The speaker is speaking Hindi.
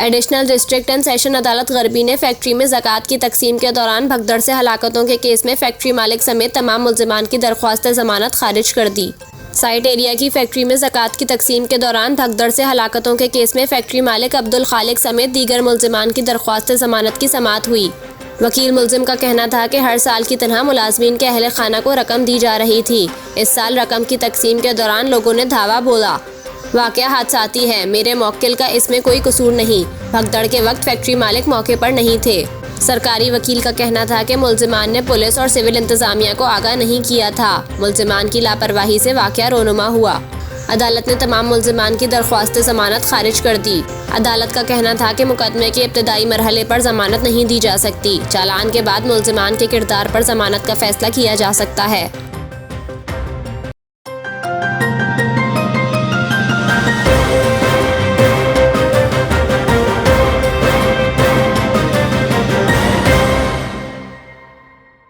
एडिशनल डिस्ट्रिक्ट एंड सेशन अदालत गरबी ने फैक्ट्री में ज़कात की तकसीम के दौरान भगदड़ से हलाकतों के केस में फैक्ट्री मालिक समेत तमाम मुल्जिमान की दरख्वास्त ज़मानत खारिज कर दी। साइट एरिया की फैक्ट्री में ज़कात की तकसीम के दौरान भगदड़ से हलाकतों के केस में फैक्ट्री मालिक अब्दुल खालिक समेत दीगर मुल्जिमान की दरख्वास्त ज़मानत की समाअत हुई। वकील मुल्जिम का कहना था कि हर साल की तरह मुलाजमीन के अहले खाना को रकम दी जा रही थी। इस साल रकम की तकसीम के दौरान लोगों ने धावा बोला। वाक़या हादसाती है, मेरे मौक्किल का इसमें कोई कसूर नहीं। भगदड़ के वक्त फैक्ट्री मालिक मौके पर नहीं थे। सरकारी वकील का कहना था कि मुल्जिमान ने पुलिस और सिविल इंतजामिया को आगाह नहीं किया था। मुल्जिमान की लापरवाही से वाक़या रोनुमा हुआ। अदालत ने तमाम मुल्जिमान की दरख्वास्त ज़मानत खारिज कर दी। अदालत का कहना था कि मुकदमे के इब्तदाई मरहले पर ज़मानत नहीं दी जा सकती। चालान के बाद मुल्जिमान के किरदार पर ज़मानत का फैसला किया जा सकता है।